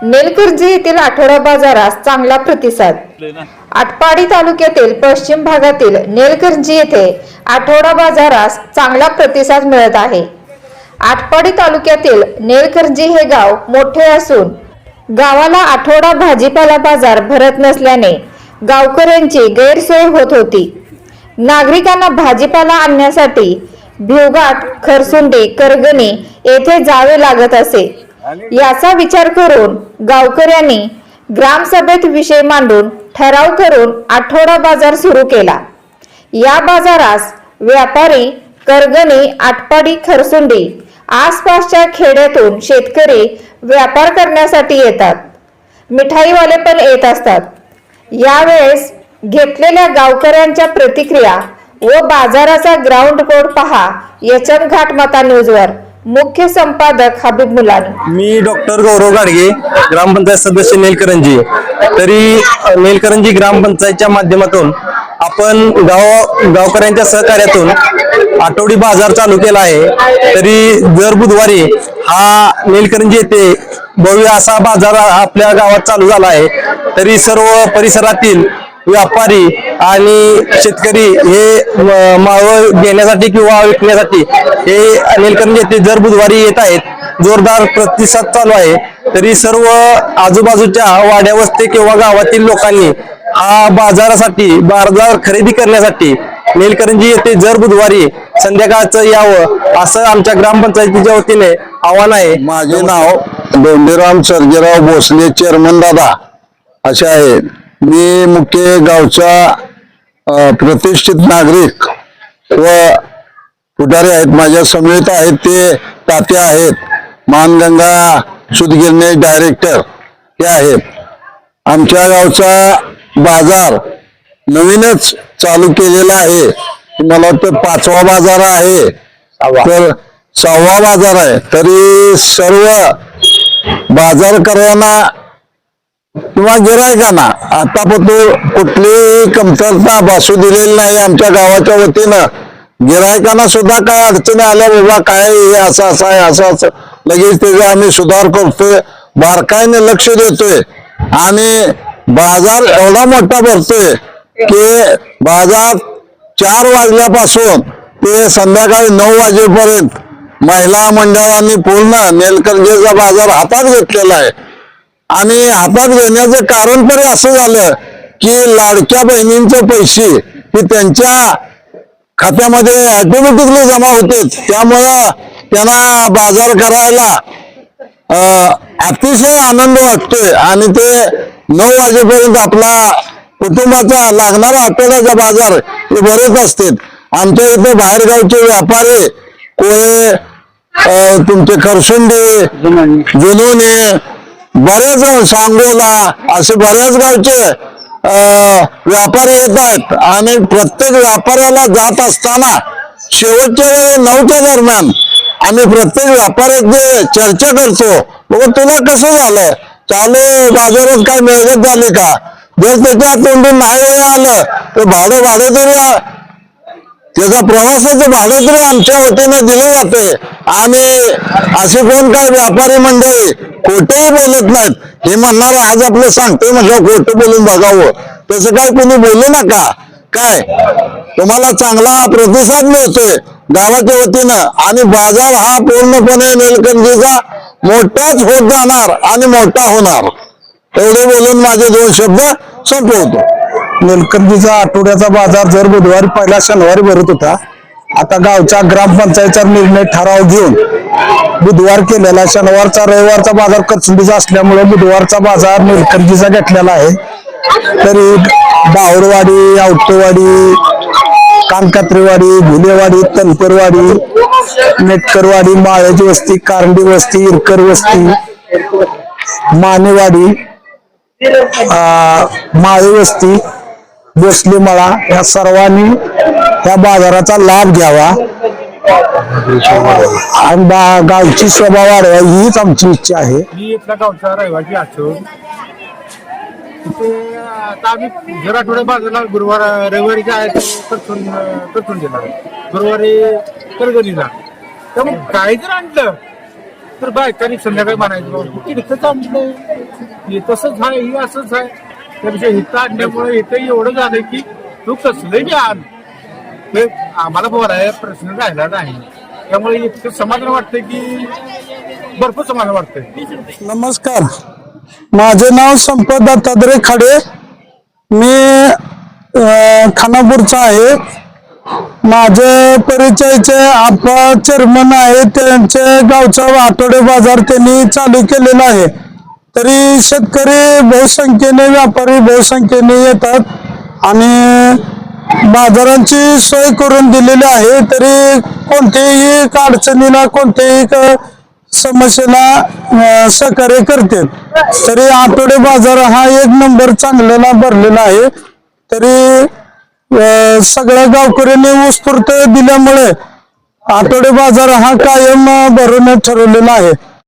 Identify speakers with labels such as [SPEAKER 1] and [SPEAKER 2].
[SPEAKER 1] नेलकर्जी येथील आठवडा बाजारास चांगला प्रतिसाद। आटपाडी तालुक्यातील पश्चिम भागातील नेलकर्जी येथे आठवडा बाजारास चांगला प्रतिसाद मिळत आहे। आटपाडी तालुक्यातील नेलकर्जी हे गाव मोठे असून गावाला आठवडा भाजीपाला बाजार भरत नसल्याने गावकऱ्यांची गैरसोय होत होती। नागरिकांना भाजीपाला आणण्यासाठी भिवघाट, खरसुंडी, करगणी येथे जावे लागत असे। याचा विचार करून गावकऱ्यांनी ग्रामसभेत विषय मांडून ठराव करून आठवडा बाजार सुरू केला। या बाजारास व्यापारी करगणी, आटपाडी, खरसुंडी आसपासच्या खेड्यातून शेतकरी व्यापार करण्यासाठी येतात। मिठाईवाले पण येत असतात। यावेळेस घेतलेल्या गावकऱ्यांच्या प्रतिक्रिया व बाजाराचा ग्राउंड रिपोर्ट पहा यचम घाट माता न्यूजवर। मुख्य संपादक हबीब मुलानी।
[SPEAKER 2] मी डॉक्टर गौरव गाडगे, ग्रामपंचायत सदस्य नेलकरंजी। तरी नेलकरंजी ग्रामपंचायतच्या माध्यमातून आपण गावकऱ्यांच्या सहकार्यातून आठवडी बाजार चालू केला आहे। तरी दर बुधवारी हा नेलकरंजी येथे भव्य असा बाजार आपल्या गावात चालू झाला आहे। तरी सर्व परिसरातील व्यापारी आणि शेतकरी हे माळ घेण्यासाठी किंवा विकण्यासाठी हे नेलकरंजी येथे दर बुधवारी येत आहेत। जोरदार प्रतिसाद चालू आहे। तरी सर्व आजूबाजूच्या वाड्या वस्ती किंवा गावातील लोकांनी हा बाजार खरेदी करण्यासाठी नेलकरंजी येथे दर बुधवारी संध्याकाळचं यावं असं आमच्या ग्रामपंचायतीच्या वतीने आव्हान आहे।
[SPEAKER 3] माझे नाव दोंडीराम सर्जेराव भोसले, चेअरमन दादा असे आहे। मी मुख्य गावचा प्रतिष्ठित नागरिक व पुढारी आहेत। माझ्या समेत आहेत ते तात्या आहेत, मानगंगा सुदगिरणे डायरेक्टर हे आहेत। आमच्या गावचा बाजार नवीनच चालू केलेला आहे। मला वाटतं 5वा बाजार आहे, तर 6वा बाजार आहे। तरी सर्व बाजारकऱ्यांना किंवा गिरायकांना आतापर्यंत कुठलीही कमतरता भासू दिलेली नाही। आमच्या गावाच्या वतीनं गिरायकांना सुद्धा काय अडचणी आल्या, बाबा काय असं आहे असं लगेच त्याचे आम्ही सुधार करतोय, बारकाईने लक्ष देतोय आणि बाजार एवढा मोठा भरतोय की बाजार 4 वाजल्यापासून ते संध्याकाळी 9 वाजेपर्यंत महिला मंडळांनी पूर्ण नेलकर्जीचा बाजार हातात घेतलेला आहे। आणि हातात घेण्याचं कारण तरी असं झालं की लाडक्या बहिणींचे पैसे हे त्यांच्या खात्यामध्ये ऑटोमॅटिकली जमा होते। त्यामुळं त्यांना बाजार करायला अतिशय आनंद वाटतोय आणि ते 9 वाजेपर्यंत आपला कुटुंबाचा लागणारा आठवड्याचा बाजार हे भरत असते। आमच्या इथे बाहेरगावचे व्यापारी कोळे, तुमचे खरसुंडी, जुनोनी, बरेच सांगोला असे बऱ्याच गावचे व्यापारी येत आहेत। आणि प्रत्येक व्यापाऱ्याला जात असताना शेवटच्या वेळी 9च्या दरम्यान आम्ही प्रत्येक व्यापाऱ्याची चर्चा करतो, बाबा तुला कसं झालं, चालू बाजारात काय मिळत झाली का? जर त्याच्या तोंडून नाही आलं तर भाडं तरी त्याचा प्रवासाचं भाडं तरी आमच्या वतीने दिलं जाते। आणि असे कोण काय व्यापारी मंडळी खोटंही बोलत नाहीत। हे म्हणणार आज आपलं सांगतोय म्हणजे खोटं बोलून बघावं, तसं काय कोणी बोलू नका। काय तुम्हाला चांगला प्रतिसाद मिळतोय गावाच्या वतीनं आणि बाजार हा पूर्णपणे नेलकर्जीचा मोठाच होत जाणार आणि मोठा होणार। एवढे बोलून माझे 2 शब्द संपवतो।
[SPEAKER 4] नेलकर्जीचा आठवड्याचा बाजार दर बुधवारी पहिला शनिवारी भरत होता। आता गावच्या ग्रामपंचायतचा निर्णय ठराव घेऊन बुधवार केलेला, शनिवारचा रविवारचा बाजार खरसुंडीचा असल्यामुळे बुधवारचा बाजार नेलकर्जीचा घेतलेला आहे। तरी बाहुरवाडी, आवटवाडी, कानकात्रेवाडी, भुलेवाडी, तनपरवाडी, नेटकरवाडी, माळ्याची वस्ती, कारंडी वस्ती, इरकर वस्ती, मानेवाडी, माळी वस्ती, भोसले मळा या सर्वांनी या बाजाराचा लाभ घ्यावा आणि गावची शोभा वाढवा हीच आमची इच्छा आहे।
[SPEAKER 5] मी इथला गावचा रहिवासी असून आता आम्ही जर आठवड्या बाजारला गुरुवार रविवारी करतून गेला, गुरुवारी करगणीला, त्यामुळे काय जर आणलं तर बायकांनी संध्याकाळी म्हणायचं हे तसंच आहे हे असंच आहे त्यापेक्षा इथं आणल्यामुळे इथं एवढं झालं की तू कसलं बी आण हे आम्हाला बोलाय प्रश्न राहिला नाही त्यामुळे इतकं समाधान वाटतंय की भरपूर समाधान वाटतंय.
[SPEAKER 4] नमस्कार, माझे नाव संपत दत्तात्रय खाडे, मी खानापूरचा आहे. माझे परिचयचे आपा चेअरमन आहे, त्यांचे गावचा आठवडे बाजार त्यांनी चालू केलेला आहे. तरी शेतकरी बहुसंख्येने व्यापारी बहुसंख्येने येतात आणि बाजारांची सोय करून दिलेली आहे. तरी कोणत्याही अडचणीला कोणत्याही समस्येला सहकार्य करते. तरी आठवडे बाजार हा एक नंबर चांगल्याला भरलेला आहे. तरी सगळ्या गावकऱ्यांनी उत्स्फूर्त दिल्यामुळे आठवडे बाजार हा कायम भरून ठरवलेला आहे.